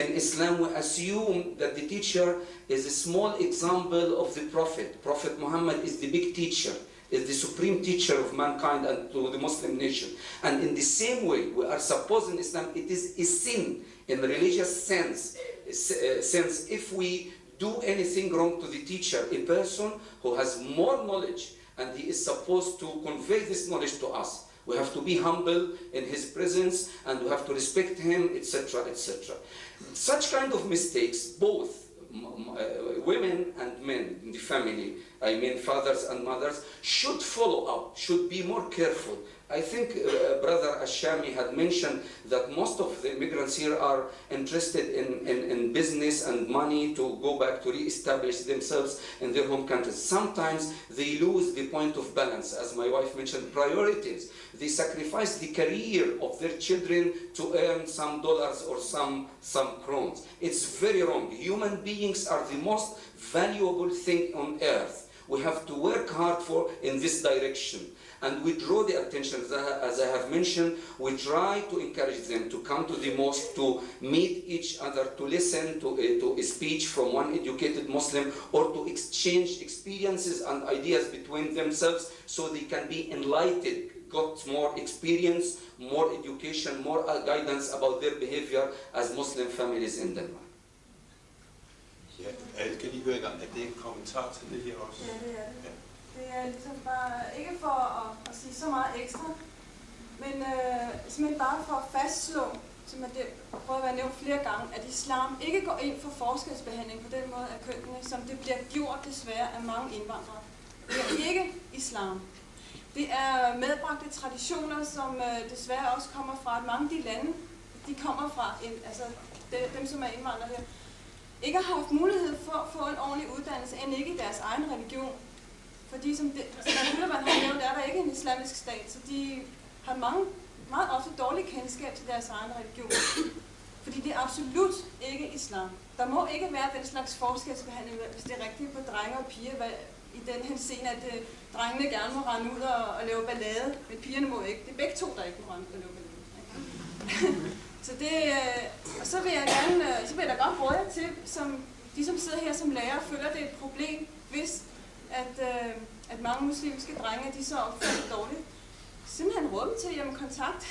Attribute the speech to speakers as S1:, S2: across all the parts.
S1: In Islam, we assume that the teacher is a small example of the Prophet. Prophet Muhammad is the big teacher, is the supreme teacher of mankind and to the Muslim nation. And in the same way, we are supposed in Islam, it is a sin in the religious sense if we do anything wrong to the teacher, a person who has more knowledge and he is supposed to convey this knowledge to us. We have to be humble in his presence and we have to respect him, etc., etc. Such kind of mistakes, both women and men in the family, I mean fathers and mothers, should follow up, should be more careful. I think Brother Ashami had mentioned that most of the immigrants here are interested in business and money to go back to re-establish themselves in their home countries. Sometimes they lose the point of balance, as my wife mentioned, priorities. They sacrifice the career of their children to earn some dollars or some crowns. It's very wrong. Human beings are the most valuable thing on earth. We have to work hard in this direction. And we draw the attention, as I have mentioned, we try to encourage them to come to the mosque, to meet each other, to listen to a speech from one educated Muslim, or to exchange experiences and ideas between themselves so they can be enlightened, got more experience, more education, more guidance about their behavior as Muslim families in Denmark.
S2: Ja, kan I høre i gang? Er det en kommentar til det her også?
S3: Ja, det er det. Ja. Det er ligesom bare, ikke for at sige så meget ekstra, men simpelthen bare for at fastslå, som det prøver at være nævnt flere gange, at islam ikke går ind for forskelsbehandling på den måde af kønnene, som det bliver gjort desværre af mange indvandrere. Det er ikke islam. Det er medbragte traditioner, som desværre også kommer fra, at mange af de lande, de kommer fra, altså dem som er indvandrere her, ikke har haft mulighed for at få en ordentlig uddannelse, end ikke i deres egen religion. Fordi som man har nævnt, er der ikke en islamisk stat, så de har meget ofte dårlig kendskab til deres egen religion. Fordi det er absolut ikke islam. Der må ikke være den slags forskelsbehandling, hvis det er rigtigt på drenge og piger, i den henseende, at drengene gerne må rende ud og lave ballade, men pigerne må ikke. Det er begge to, der ikke må rende ud og lave ballade. Så det, og så vil jeg da godt råde jer til, som de som sidder her som lærer, føler det er et problem, hvis at mange muslimske drenge, de så opfører det dårligt. Simpelthen råbe til, jamen kontakt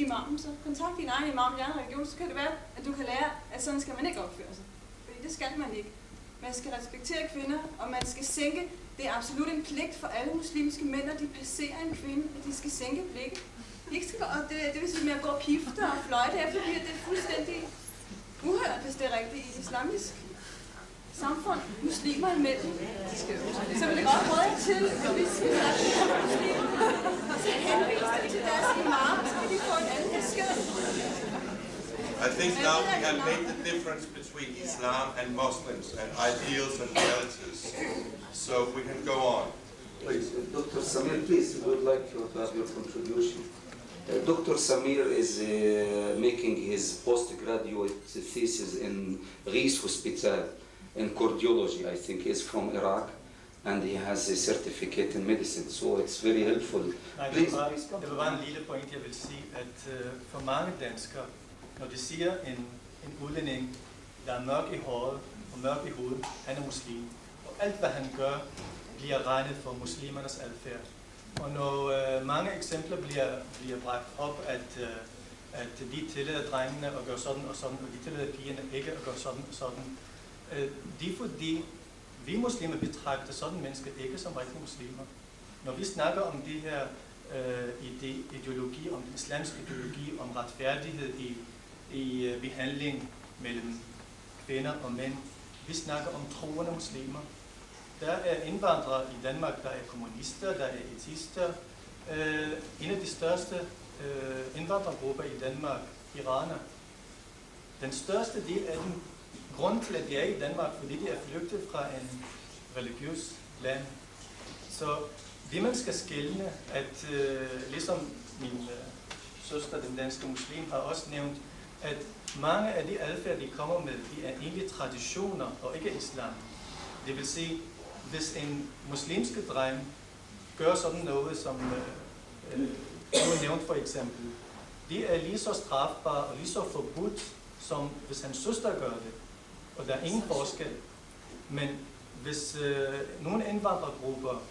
S3: imamen, så kontakt din egen imam i din egen religion, så kan det være, at du kan lære, at sådan skal man ikke opføre sig. Fordi det skal man ikke. Man skal respektere kvinder, og man skal sænke. Det er absolut en pligt for alle muslimske mænd, når de passerer en kvinde, at de skal sænke blikket. De ikke skal, og det vil sige med at gå og pifte og fløjte efter, fordi det er fuldstændig uhørt, hvis det er rigtigt i islamisk samfund, muslimer imellem. Så vil det godt råde jer til, at hvis vi har muslimer, så henviser til deres imam, så kan de få en anden besked.
S2: I think now we have made the difference between Islam and Muslims and ideals and realities. So we can go on.
S1: Please, Dr. Samir, please, we would like you to have your contribution. Dr. Samir is making his postgraduate thesis in Rees Hospital in cardiology. I think he's from Iraq, and he has a certificate in medicine, so it's very helpful.
S4: Det var bare en lille point, jeg vil sige, at for mange danskere, når de siger en udlænding, der er mørk i håret og mørk i hovedet, han er muslim, og alt hvad han gør, bliver regnet for muslimernes adfærd. Og når mange eksempler bliver bragt op, at de tillader drengene at gøre sådan og sådan, og de tillader pigerne ikke at gøre sådan og sådan, det er fordi, vi muslimer betragter sådan mennesker ikke som rigtige muslimer. Når vi snakker om de her ideologi, om den islamiske ideologi, om retfærdighed i behandling mellem kvinder og mænd, vi snakker om troende muslimer. Der er indvandrere i Danmark, der er kommunister, der er ateister. En af de største indvandrergrupper i Danmark, iraner. Den største del af den grund til, at de er i Danmark, fordi de er flygtet fra en religiøs land. Så det man skal skelne, at ligesom min søster, den danske muslim, har også nævnt, at mange af de adfærd, de kommer med, de er egentlig traditioner og ikke islam. Det vil sige, hvis en muslimske dreng gør sådan noget, som du nævnt for eksempel, det er lige så strafbart og lige så forbudt som hvis hans søster gør det, og der er ingen forskel. Men hvis nogle indvandrergrupper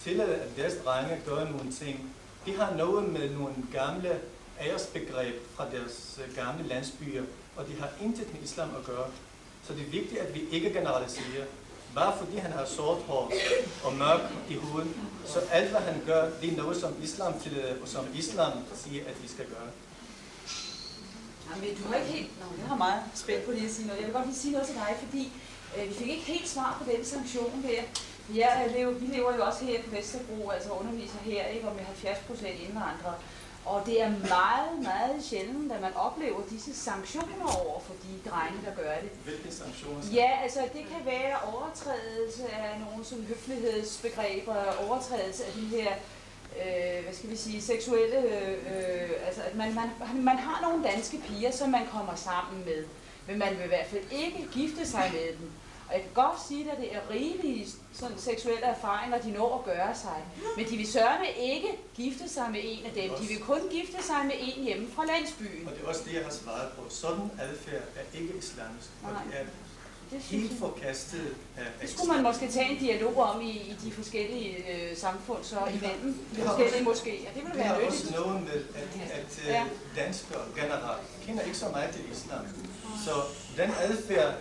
S4: tillader, at deres drenge gør nogle ting, de har noget med nogle gamle æresbegreb fra deres gamle landsbyer, og de har intet med islam at gøre. Så det er vigtigt, at vi ikke generaliserer. Bare fordi han har sort hår og mørk i hovedet, så alt hvad han gør, det er noget som islam tillader, og som islam siger, at vi skal gøre.
S5: Jamen, du har ikke helt... Nå, jeg har meget spændt på det at sige noget. Jeg vil godt lige sige noget til dig, fordi vi fik ikke helt svar på den sanktion der. Vi lever jo også her på Vesterbro, altså underviser her, ikke, og med 70% indvandrere. Og det er meget, meget sjældent, at man oplever disse sanktioner over for de drenge, der gør det.
S4: Hvilke sanktioner?
S5: Ja, altså det kan være overtrædelse af nogle sådan høflighedsbegreber, overtrædelse af de her, hvad skal vi sige, seksuelle, altså at man har nogle danske piger, som man kommer sammen med, men man vil i hvert fald ikke gifte sig med dem. Og jeg kan godt sige, at det er rigelige sådan, seksuelle erfaringer, de når at gøre sig. Men de vil sørme ikke gifte sig med en af dem. De vil kun gifte sig med en hjemme fra landsbyen.
S4: Og det er også det, jeg har svaret på. Sådan adfærd er ikke islamisk. Og det er helt forkastet af
S5: det skulle man måske tage en dialog om i de forskellige samfund, så imellem de forskellige moskéer. Det ville være nyttigt.
S4: Det har også noget med, at danskere generelt kender ikke så meget til islam. Så den adfærd,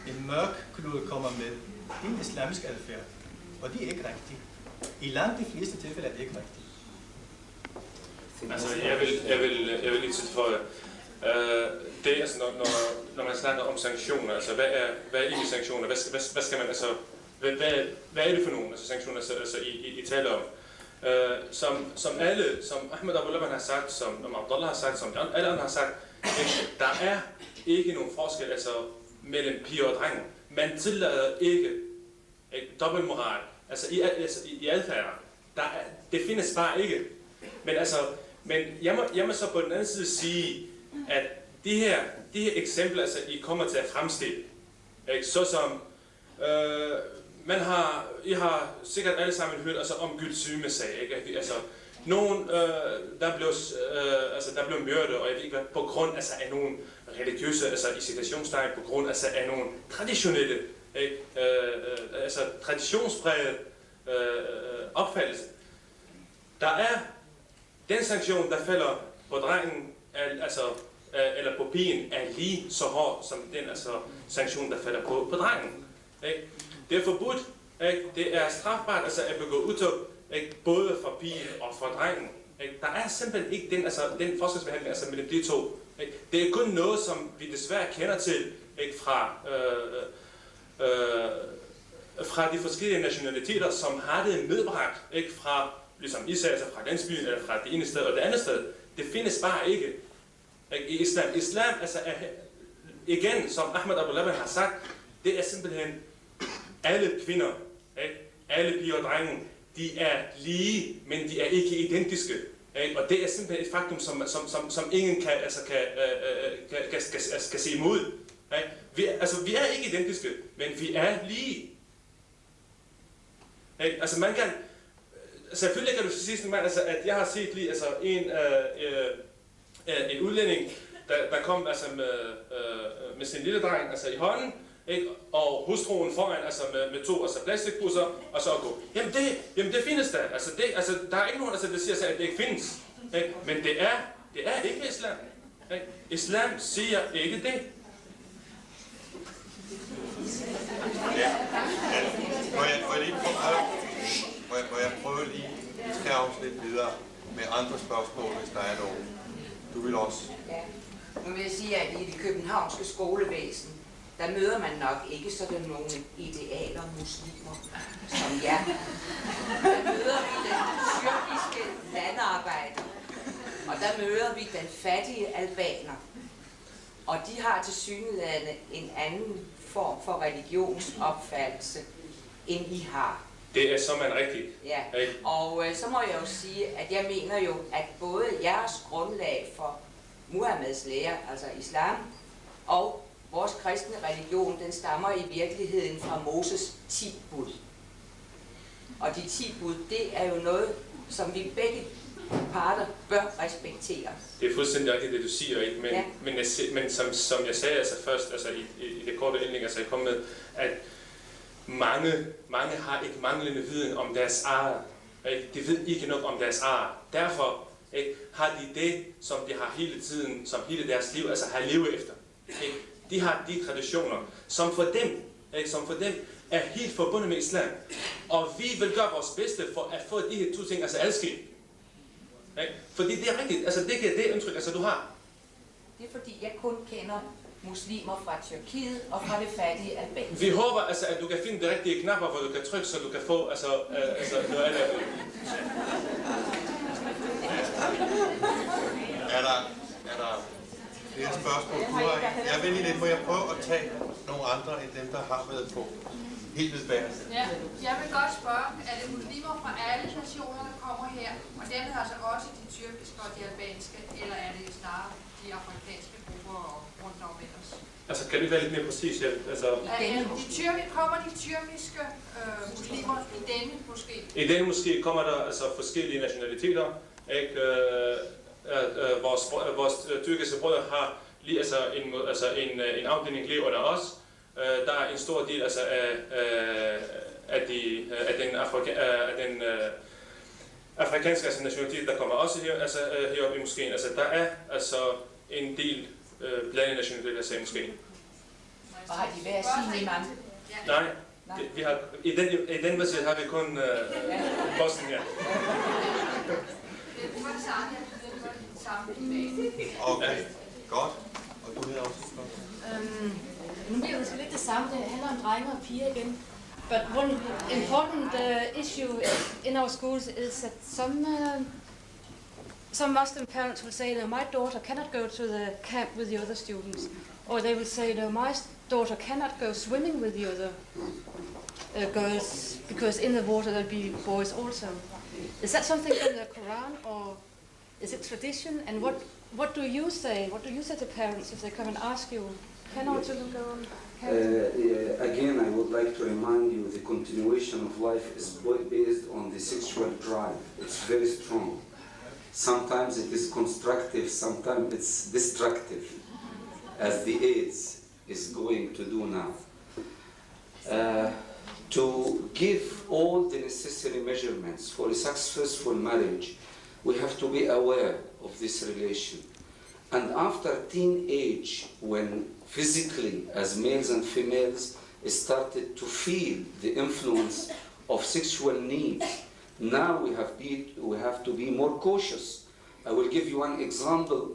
S4: en mørk klud kommer med, det er en islamisk adfærd, og det er ikke rigtigt. I langt de fleste tilfælde er det ikke rigtigt.
S6: Altså, jeg vil lige tilføje, det er altså, når man snakker om sanktioner, altså hvad er ikke sanktioner, hvad skal man altså, hvad er det for nogle altså, sanktioner, altså I taler om? Som Ahmad Abu Laban har sagt, som Abdullah har sagt, som alle andre har sagt, der er ikke nogen forskel altså, mellem piger og drenge. Man tillader ikke dobbeltmoral, altså i adfærd. Det findes bare ikke. Men jeg må så på den anden side sige, at de her eksempler, altså I kommer til at fremstille, såsom I har sikkert alle sammen hørt altså, om Gyldsymesag, ikke? Altså nogen der blev myrdet, og jeg ved ikke hvad, på grund altså, af nogle religiøse, altså i citationstegn, på grund altså, af nogle traditionelle, altså traditionspræget opfattelse. Der er den sanktion, der falder på drengen, altså, eller på pigen, er lige så hård som den altså, sanktion, der falder på drengen. Ikke? Det er forbudt, ikke? Det er strafbart altså, at begå utåg, både for pigen og for drengen. Ikke? Der er simpelthen ikke den forskelsbehandling altså, mellem de to. Ikke? Det er kun noget, som vi desværre kender til ikke? Fra de forskellige nationaliteter, som har det medbragt ikke? Fra ligesom især altså fra landsbyen eller fra det ene sted og det andet sted. Det findes bare ikke i islam. Islam altså er, igen, som Ahmad Abu Laban har sagt, det er simpelthen alle kvinder, ikke? Alle piger og drenge, de er lige, men de er ikke identiske. Ikke? Og det er simpelthen et faktum, som ingen kan se imod. Ikke? Vi er ikke identiske, men vi er lige. Ikke? Altså man kan, selvfølgelig kan du sige, altså, at jeg har set lige altså, en udlænding, der kom altså, med sin lille dreng altså, i hånden, ikke? Og hustruen foran altså, med to altså, plastikbusser, og så gå. Jamen det findes der. Altså, der er ikke nogen, altså, der siger sig, at det ikke findes. Ikke? Men det er ikke islam. Ikke? Islam siger ikke det.
S2: Ja. Må jeg prøve lige at lidt videre med andre spørgsmål, hvis der er nogen. Du vil også.
S7: Ja. Nu vil jeg sige, at i det københavnske skolevæsen, der møder man nok ikke sådan nogle idealer muslimer som jer. Der møder vi den tyrkiske landarbejder, og der møder vi den fattige albaner. Og de har tilsyneladende en anden form for religionsopfattelse, end I har.
S6: Det er simpelthen rigtigt.
S7: Ja, og så må jeg jo sige, at jeg mener jo, at både jeres grundlag for Muhammeds lære, altså islam, og vores kristne religion, den stammer i virkeligheden fra Moses 10 bud. Og de 10 bud, det er jo noget, som vi begge parter bør respektere.
S6: Det er fuldstændig rigtigt, det du siger, ikke? Men,
S7: ja.
S6: men som jeg sagde altså først, altså i det korte indlæg, altså jeg kom med, at mange har ikke manglende viden om deres eget. Ikke? De ved ikke nok om deres eget. Derfor ikke, har de det, som de har hele tiden, som hele deres liv, altså har levet efter. Ikke? De har de traditioner, som for dem er helt forbundet med islam. Og vi vil gøre vores bedste for at få de her to ting altså adskilt. Fordi det er rigtigt, altså det er det indtryk, altså du har.
S7: Det er fordi, jeg kun kender muslimer fra Tyrkiet og fra det fattige Albanien.
S6: Vi håber altså, at du kan finde de rigtige knapper, hvor du kan trykke, så du kan få noget andet.
S2: Er der flere spørgsmål? Jeg vil lige lidt, må jeg prøve at tage nogle andre end dem, der har været på. Helt ved bagen.
S8: Ja, jeg vil godt spørge, er det muslimer fra alle nationer, der kommer her, og dermed altså også de tyrkiske og de albanske, eller er det snarere de afrikanske grupper rundt om ellers?
S6: Altså, kan det være lidt mere præcis? Ja? Altså,
S8: Kommer de tyrkiske muslimer i denne moské?
S6: I denne moské kommer der altså forskellige nationaliteter. Ikke? Vores tyrkiske brødre har lige en afdeling lige under os. Der er en stor del altså af den afrikanske altså, nationalitet, der kommer også heroppe i moskéen. Altså, der er altså en del blandede nationaliteter i moskéen.
S7: Og har de hver sin imam?
S6: Nej. Vi har, i den masjid har vi kun Bosnien her.
S2: Okay, godt. Og du havde også et spørgsmål.
S9: Nu bliver det måske lidt det samme. Det handler om drenge og piger igen. But one important issue in our schools is that some Muslim parents will say, no, my daughter cannot go to the camp with the other students. Or they will say, no, my daughter cannot go swimming with the other girls, because in the water there'll be boys also. Is that something from the Quran, or is it tradition? And what do you say? What do you say to parents if they come and ask you, can our children go on?
S1: Again, I would like to remind you the continuation of life is based on the sexual drive. It's very strong. Sometimes it is constructive, sometimes it's destructive, as the AIDS is going to do now. To give all the necessary measurements for a successful marriage, we have to be aware of this relation. And after teenage, when physically, as males and females, started to feel the influence of sexual needs, now we have to be more cautious. I will give you one example,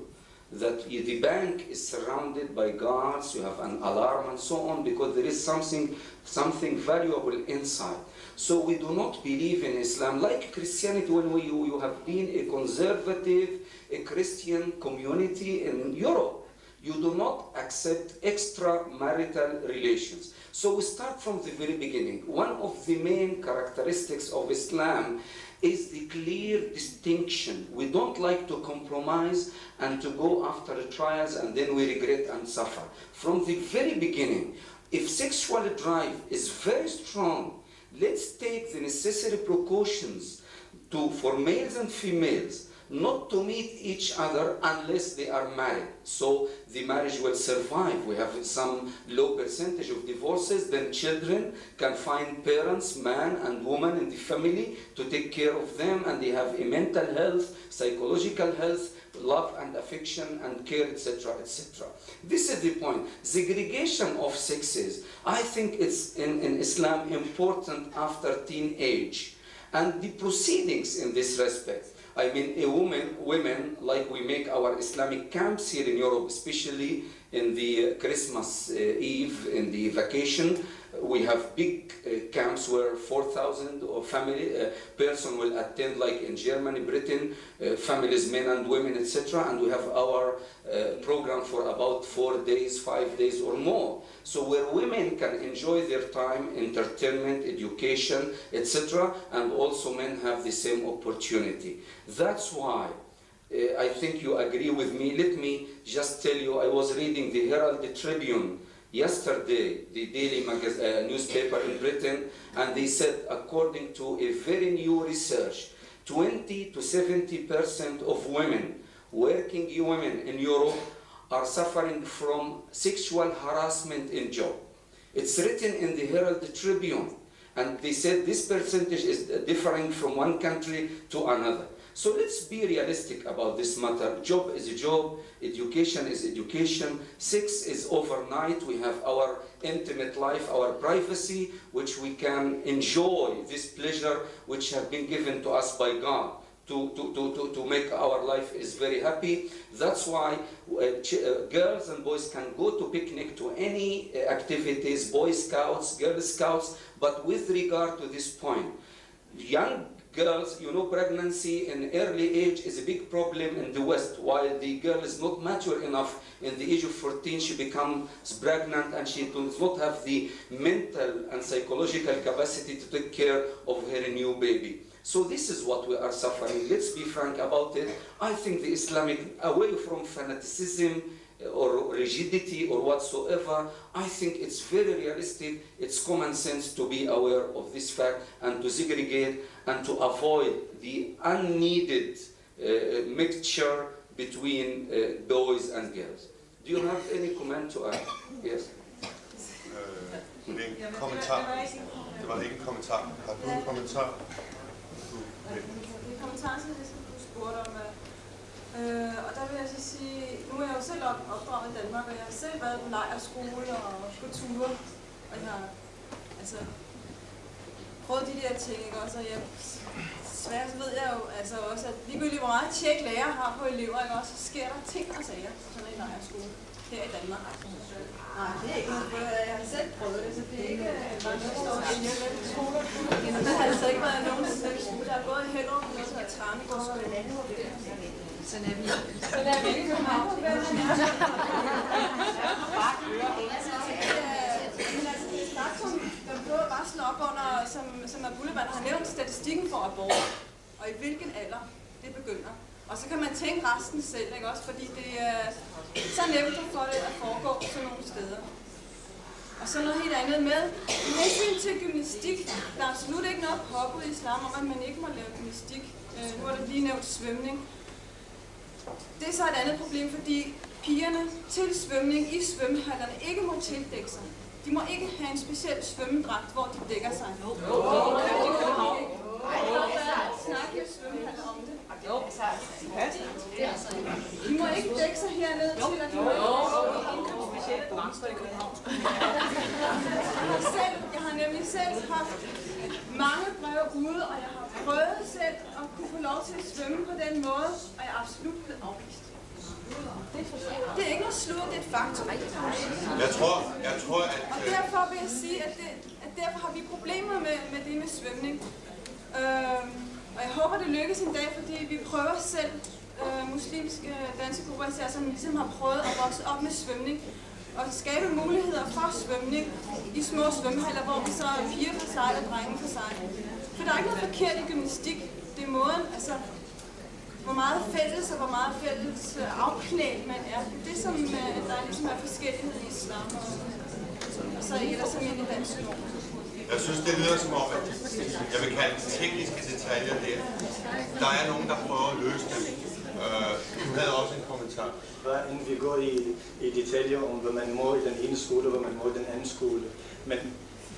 S1: that the bank is surrounded by guards, you have an alarm and so on, because there is something valuable inside. So we do not believe in Islam like Christianity. When you have been a conservative, a Christian community in Europe, you do not accept extramarital relations. So we start from the very beginning. One of the main characteristics of Islam is the clear distinction. We don't like to compromise and to go after trials and then we regret and suffer. From the very beginning, if sexual drive is very strong, let's take the necessary precautions for males and females not to meet each other unless they are married. So the marriage will survive. We have some low percentage of divorces, then children can find parents, man and woman in the family, to take care of them, and they have a mental health, psychological health, love and affection and care, etc., etc. This is the point. Segregation of sexes, I think it's in Islam important after teenage. And the proceedings in this respect, I mean, women, like we make our Islamic camps here in Europe, especially in the Christmas Eve, in the vacation, we have big camps where 4,000 or person will attend, like in Germany, Britain, families, men and women, etc. And we have our program for about 4 days, 5 days or more. So where women can enjoy their time, entertainment, education, etc. And also men have the same opportunity. That's why I think you agree with me. Let me just tell you, I was reading the Herald Tribune yesterday, the daily newspaper in Britain, and they said, according to a very new research, 20 to 70% of women, working women in Europe, are suffering from sexual harassment in job. It's written in the Herald Tribune, and they said this percentage is differing from one country to another. So let's be realistic about this matter. Job is a job, education is education, sex is overnight. We have our intimate life, our privacy, which we can enjoy this pleasure which have been given to us by God to make our life is very happy. That's why girls and boys can go to picnic, to any activities, Boy Scouts, Girl Scouts, but with regard to this point, young girls, you know, pregnancy in early age is a big problem in the West. While the girl is not mature enough, in the age of 14 she becomes pregnant and she does not have the mental and psychological capacity to take care of her new baby. So this is what we are suffering. Let's be frank about it. I think the Islamic, away from fanaticism or rigidity or whatsoever, I think it's very realistic, it's common sense to be aware of this fact and to segregate and to avoid the unneeded mixture between boys and girls. Do you have any comment to add? Yes?
S2: Det er en kommentar. Det var ikke en kommentar. Har du en kommentar?
S3: Det er en kommentar til det, som du spurgte om. Og der vil jeg så sige, nu er jeg jo selv opdraget i Danmark, og jeg har selv været på lejrskole og på ture. Og jeg har altså prøvet de der ting, ikke også? Og svært så ved jeg jo altså også, at ligegyldigt hvor meget tjek lærer har på elever, ikke også, så sker der ting og sager på sådan en lejrskole her i Danmark. Nej, det er ikke noget, jeg har selv prøvet det, så det er ikke mange, der står i en skoler. Der har altså ikke været nogen skole, der er gået i Hellerup, noget som er Tranegårdsskole. Sådan er vi. Sådan er vi ikke i København. Der prøver bare at slå op under, som Abu Laban har nævnt, statistikken for abort, og i hvilken alder det begynder. Og så kan man tænke resten selv, ikke også? Fordi det er så nemt for det at foregå sådan nogle steder. Og så noget helt andet med. Med hensyn til gymnastik, der er absolut ikke noget påbud i islam om, at man ikke må lave gymnastik. Nu er det lige nævnt svømning. Det er så et andet problem, fordi pigerne til svømning i svømmehallerne ikke må tildække sig. De må ikke have en speciel svømmedragt, hvor de dækker sig. Snakke i svømmehaller om det. De må ikke dække sig hernede til, at de må Jeg har nemlig selv haft mange breve ude, og jeg har prøvet selv at kunne få lov til at svømme på den måde, og jeg er absolut blevet afvist. Det er ikke noget sludder, det er et faktum.
S2: Jeg tror, at...
S3: Og derfor vil jeg sige, at derfor har vi problemer med det med svømning. Og jeg håber, det lykkes en dag, fordi vi prøver selv, muslimske danske grupper især, som ligesom har prøvet at vokse op med svømning, og skabe muligheder for svømning i små svømmehaller, hvor vi så er piger for sig og drenge for sig. For der er ikke noget forkert i gymnastik. Det er måden, altså hvor meget fælles og hvor meget fælles afklædt man er. Det som der ligesom er forskellighed i islam, og så ellers som i dansk norm.
S2: Jeg synes, det lyder som om, at jeg vil kalde tekniske detaljer der. Der er nogen, der prøver at løse dem. Du havde også en kommentar.
S4: Inden vi går i detaljer om, hvad man må i den ene skole, og hvad man må i den anden skole. Men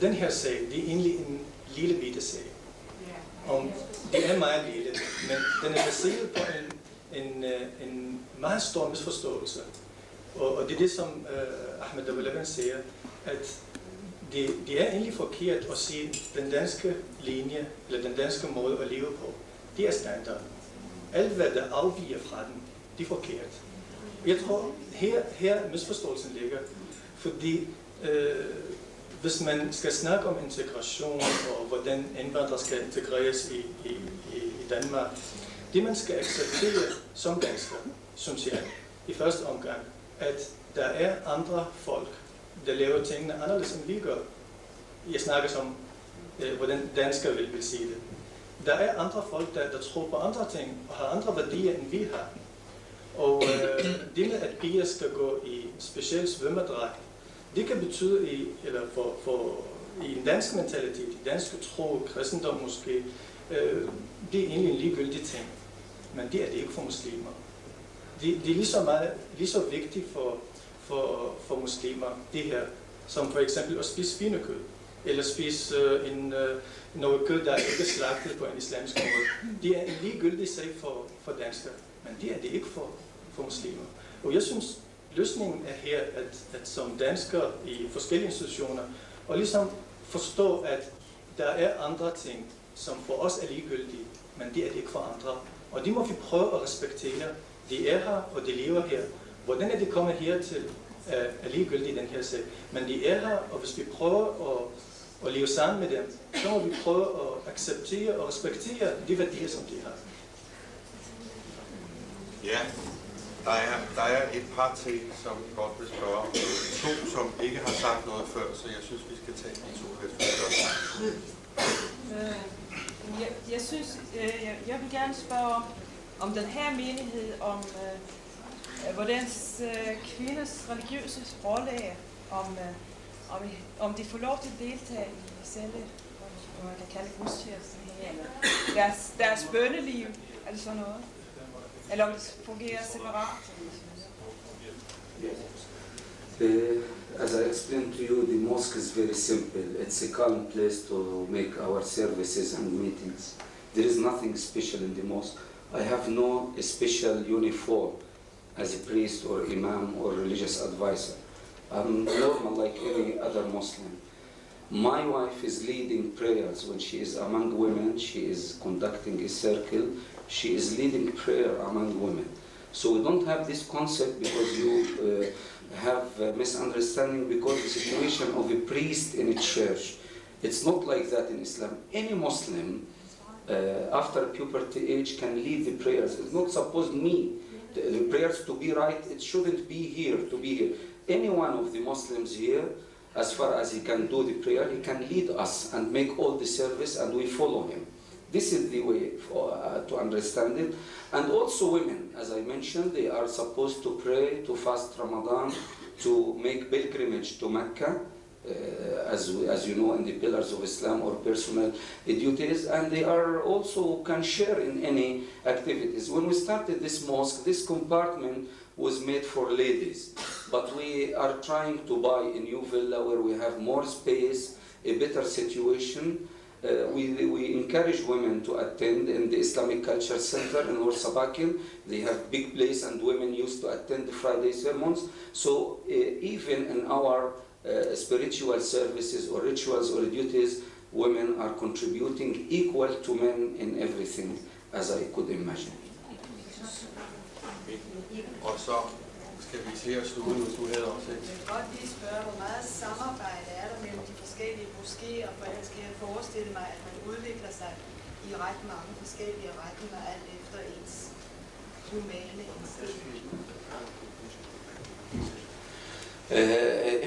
S4: den her sag, det er egentlig en lille bitte sag. Det er meget lille, men den er baseret på en meget stor misforståelse. Og det er det, som Ahmad Abu Laban siger, at det er egentlig forkert at sige, den danske linje, eller den danske måde at leve på, det er standard. Alt, hvad der afviger fra den, det er forkert. Jeg tror, her misforståelsen ligger, fordi hvis man skal snakke om integration og hvordan indvandrere skal integreres i Danmark, det man skal acceptere som dansker, synes jeg, i første omgang, at der er andre folk, der laver tingene anderledes end vi gør. Jeg snakker som, hvordan danskere vil sige det. Der er andre folk, der tror på andre ting og har andre værdier, end vi har. Og det med, at piger skal gå i en speciel svømmedragt, det kan betyde, i en dansk mentalitet, i dansk tro, kristendom måske, det er egentlig en ligegyldig ting, men det er det ikke for muslimer. Det er lige så vigtigt for muslimer, det her, som for eksempel at spise svinekød, eller spise noget kød, der ikke er slagtet på en islamisk måde. Det er en ligegyldig sag for danskere, men det er det ikke for muslimer. Og jeg synes, løsningen er her, at som danskere i forskellige institutioner, og ligesom forstå, at der er andre ting, som for os er ligegyldige, men det er det ikke for andre. Og det må vi prøve at respektere. De er her, og de lever her. Hvordan er de kommet hertil, er ligegyldigt i den her sag. Men de er her, og hvis vi prøver at leve sammen med dem, så må vi prøve at acceptere og respektere de værdier, som de har.
S2: Ja, der er et par ting, som godt vil spørge om. To, som ikke har sagt noget før, så jeg synes, vi skal tage de to først.
S10: Jeg synes, jeg vil gerne spørge om den her menighed, hvordan kvinders religiøse rolle er, om de får lov til at deltage i selve, hvad man kan kalde gudstjenesten her, eller deres bønneliv, eller sådan noget, eller om det fungerer separat.
S1: As I explained to you, the mosque is very simple. It's a calm place to make our services and meetings. There is nothing special in the mosque. I have no special uniform as a priest or imam or religious advisor. I'm normal like any other Muslim. My wife is leading prayers when she is among women. She is conducting a circle. She is leading prayer among women. So we don't have this concept because you have a misunderstanding because the situation of a priest in a church. It's not like that in Islam. Any Muslim after puberty age can lead the prayers. It's not supposed the prayers to be right. It shouldn't be here to be here. Any one of the Muslims here, as far as he can do the prayer, he can lead us and make all the service and we follow him. This is the way to understand it. And also women, as I mentioned, they are supposed to pray, to fast Ramadan, to make pilgrimage to Mecca, as you know, in the pillars of Islam or personal duties, and they are also can share in any activities. When we started this mosque, this compartment was made for ladies, but we are trying to buy a new villa where we have more space, a better situation. We encourage women to attend in the Islamic Culture Center in Warsabakin. They have big place and women used to attend the Friday sermons. So even in our spiritual services or rituals or duties, women are contributing equal to men in everything, as I could imagine.
S2: Og så skal vi se at slutte, hvis du havde også.
S11: Jeg vil godt lige spørge, hvor meget samarbejde er der mellem de forskellige moskéer, for ellers kan jeg forestille mig, at man udvikler sig i ret mange forskellige retninger, alt efter ens humane indstilling.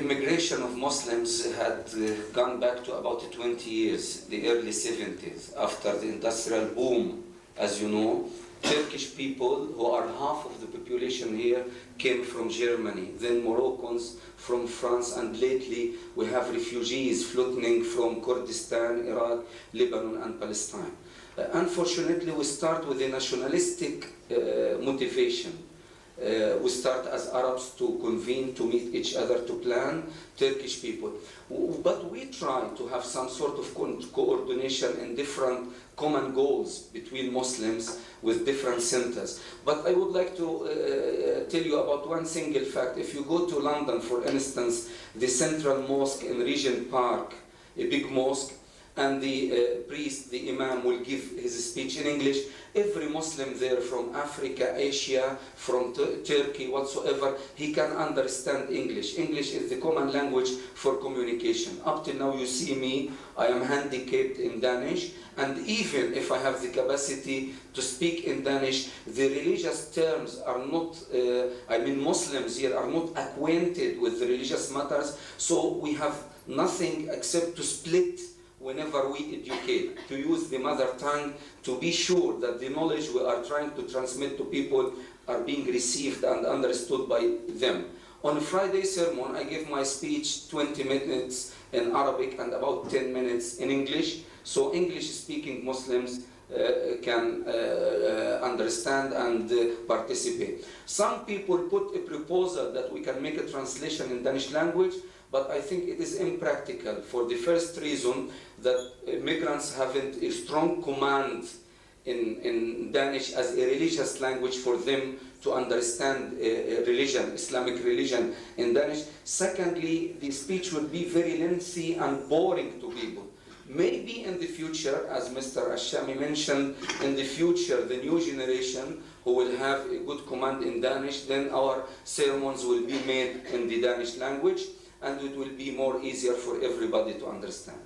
S1: Immigration of Muslims had gone back to about 20 years, the early 70s, after the industrial boom, as you know. Turkish people, who are half of the population here, came from Germany, then Moroccans from France, and lately we have refugees floating from Kurdistan, Iraq, Lebanon, and Palestine. Unfortunately, we start with a nationalistic motivation. We start as Arabs to convene, to meet each other, to plan, Turkish people. But we try to have some sort of coordination in different common goals between Muslims with different centers. But I would like to tell you about one single fact. If you go to London, for instance, the Central Mosque in Regent Park, a big mosque, and the priest, the imam, will give his speech in English. Every Muslim there from Africa, Asia, from Turkey, whatsoever, he can understand English. English is the common language for communication. Up till now, you see me, I am handicapped in Danish, and even if I have the capacity to speak in Danish, the religious terms are not, Muslims here are not acquainted with the religious matters, so we have nothing except to split whenever we educate, to use the mother tongue to be sure that the knowledge we are trying to transmit to people are being received and understood by them. On Friday sermon, I give my speech 20 minutes in Arabic and about 10 minutes in English, so English-speaking Muslims can understand and participate. Some people put a proposal that we can make a translation in Danish language, but I think it is impractical for the first reason that migrants haven't a strong command in Danish as a religious language for them to understand a religion, Islamic religion in Danish. Secondly, the speech would be very lengthy and boring to people. Maybe in the future, as Mr. Ashami mentioned, in the future, the new generation who will have a good command in Danish, then our sermons will be made in the Danish language, and it will be more easier for everybody to understand.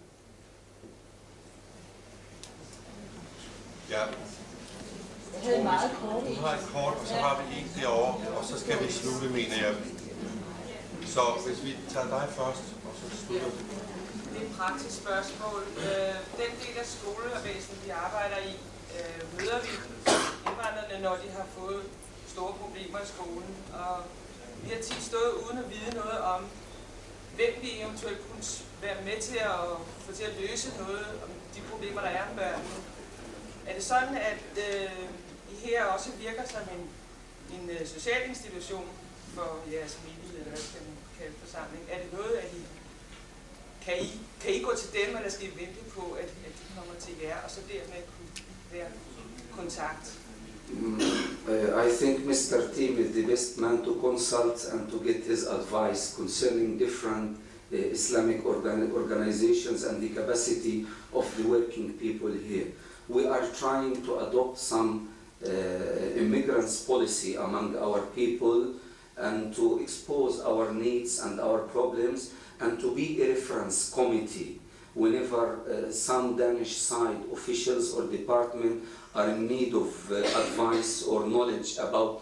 S2: Ja. Du har et kort, og så har vi en derovre, og så skal vi slutte, mener jeg. Så hvis vi tager dig først, og så slutter vi.
S10: Det er et praktisk spørgsmål. Den del af skolevæsenet, vi arbejder i, møder vi indvandrerne, når de har fået store problemer i skolen. Og vi har tit stået uden at vide noget om, hvem vi eventuelt kunne være med til at få til at løse noget om de problemer, der er med børnene. Er det sådan, at I her også virker som en social institution for jeres menighed, eller hvad skal man kalde forsamling? Er det noget, at kan I gå til dem, eller skal I vente på, at de kommer til jer, og så dermed kunne være kontakt?
S1: I think Mr. Tim is the best man to consult and to get his advice concerning different Islamic organizations and the capacity of the working people here. We are trying to adopt some immigrants policy among our people and to expose our needs and our problems and to be a reference committee whenever some Danish side officials or department are in need of advice or knowledge about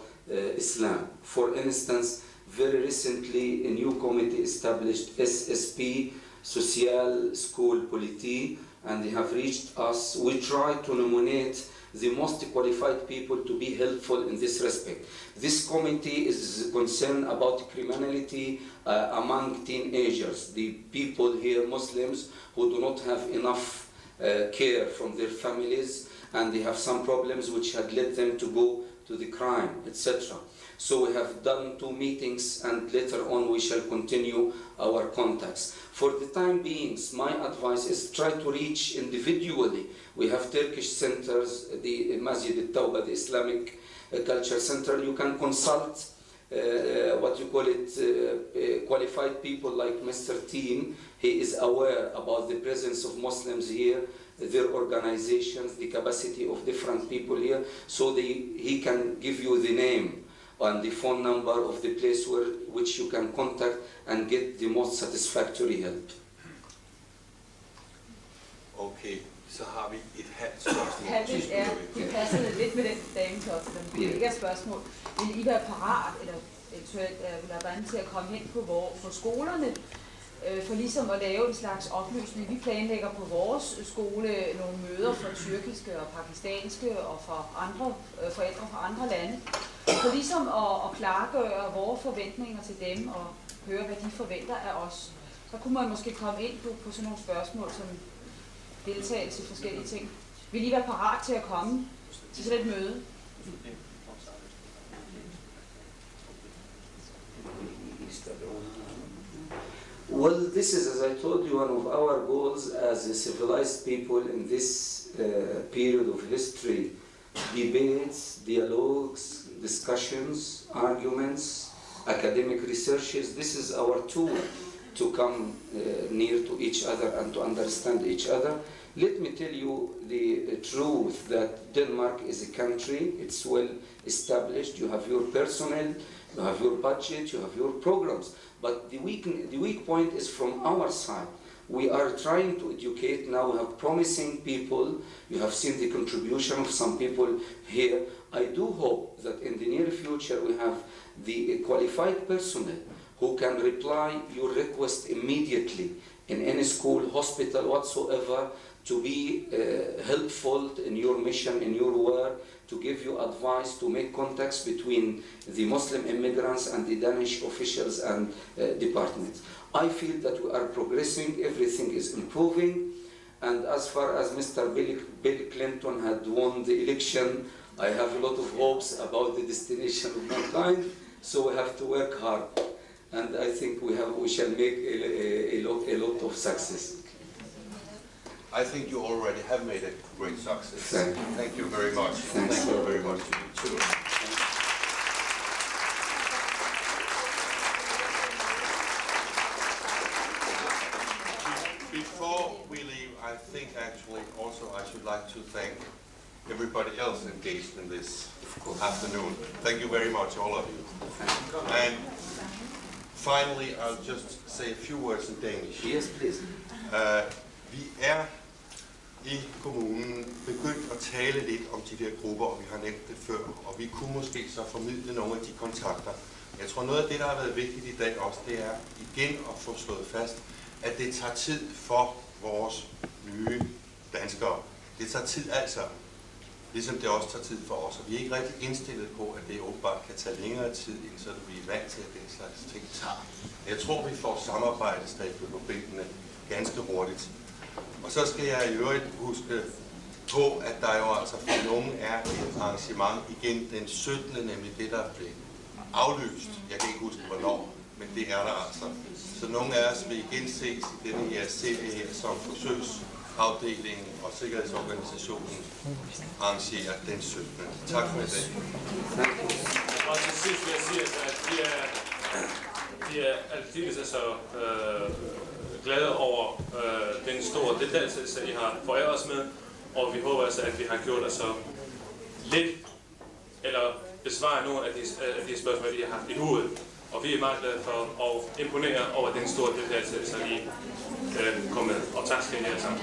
S1: Islam. For instance, very recently a new committee established SSP, Social School Politique, and they have reached us. We try to nominate the most qualified people to be helpful in this respect. This committee is concerned about criminality among teenagers, the people here, Muslims, who do not have enough care from their families, and they have some problems which had led them to go to the crime, etc. So we have done 2 meetings, and later on we shall continue our contacts. For the time being, my advice is try to reach individually. We have Turkish centers, the Masjid al-Tawbah, the Islamic Culture Center. You can consult qualified people like Mr. Tim. He is aware about the presence of Muslims here, their organizations, the capacity of different people here, so he can give you the name and the phone number of the place which you can contact and get the most satisfactory help.
S2: Okay, så har vi et halvt spørgsmål.
S5: Det passer lidt med den dametop, der ikke er spørgsmål. Vil I være parat, eller eventuelt Laban, til at komme hen på skolerne, for ligesom at lave en slags oplysning? Vi planlægger på vores skole nogle møder for tyrkiske og pakistanske og for andre forældre fra andre lande, for ligesom at klargøre vores forventninger til dem og høre, hvad de forventer af os. Så kunne man måske komme ind på sådan nogle spørgsmål som deltagelse i forskellige ting. Vil I være parat til at komme til sådan et møde?
S1: Well, this is, as I told you, one of our goals as a civilized people in this period of history. Debates, dialogues, discussions, arguments, academic researches. This is our tool to come near to each other and to understand each other. Let me tell you the truth that Denmark is a country, it's well established, you have your personnel, you have your budget, you have your programs. But the weak point is from our side. We are trying to educate now, we have promising people, you have seen the contribution of some people here. I do hope that in the near future we have the qualified personnel who can reply your request immediately in any school, hospital, whatsoever, to be helpful in your mission, in your work, to give you advice, to make contacts between the Muslim immigrants and the Danish officials and departments. I feel that we are progressing, everything is improving, and as far as Mr. Bill Clinton had won the election, I have a lot of hopes about the destination of mankind, so we have to work hard, and I think we shall make a lot of success.
S2: I think you already have made a great success.
S1: Thank you
S2: very much.
S1: Thanks.
S2: Thank you very much to you too. Before we leave, I think actually also I should like to thank everybody else engaged in this afternoon. Thank you very much, all of you. And finally, I'll just say a few words in Danish.
S1: Yes, please.
S2: Vi er i kommunen begyndt at tale lidt om de der grupper, og vi har nævnt det før, og vi kunne måske så formidle nogle af de kontakter. Jeg tror noget af det, der har været vigtigt i dag også, det er igen at få slået fast, at det tager tid for vores nye danskere. Det tager tid altså, ligesom det også tager tid for os, og vi er ikke rigtig indstillet på, at det åbenbart kan tage længere tid, end så vi er vant til, at den slags ting tager. Jeg tror, vi får samarbejdestablet på benene ganske hurtigt. Og så skal jeg i øvrigt huske på, at der jo altså for nogen er et arrangement igen den 17. nemlig det, der blev aflyst. Jeg kan ikke huske hvornår, men det er der altså. Så nogle af os vil igen ses i denne her serie her, som forsøgsafdelingen og Sikkerhedsorganisationen arrangerer den 17. Tak for i dag.
S6: Og til sidst vil jeg sige, at vi er aldeles glade over den store deltagelse, I har foræret os med, og vi håber altså, at vi har gjort lidt, eller besvare nogle af de spørgsmål, I har haft i hovedet. Og vi er meget glade for at imponere over den store deltagelse, som I kom med. Og tak skal I alle sammen.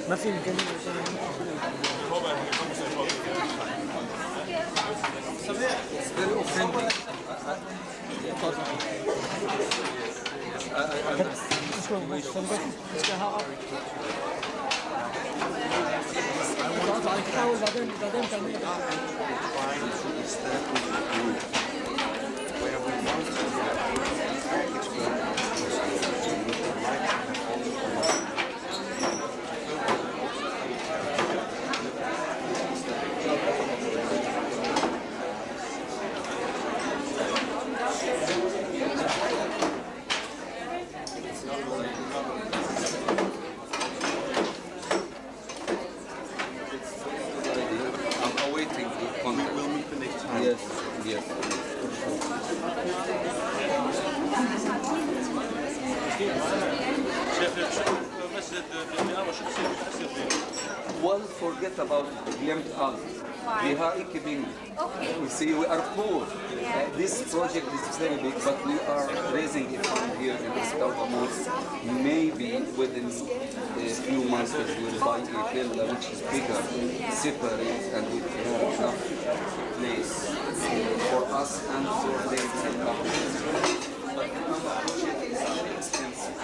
S12: ما في إمكانية
S1: Well, forget about blamed us. We are equipping. We see we are poor. This project is very big, but we are raising a fund here in Istanbul. Maybe within a few months we will buy a villa which is bigger, separate, and we have enough place for us and for them and others. But the project is very expensive.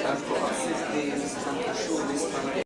S1: And for us, it's the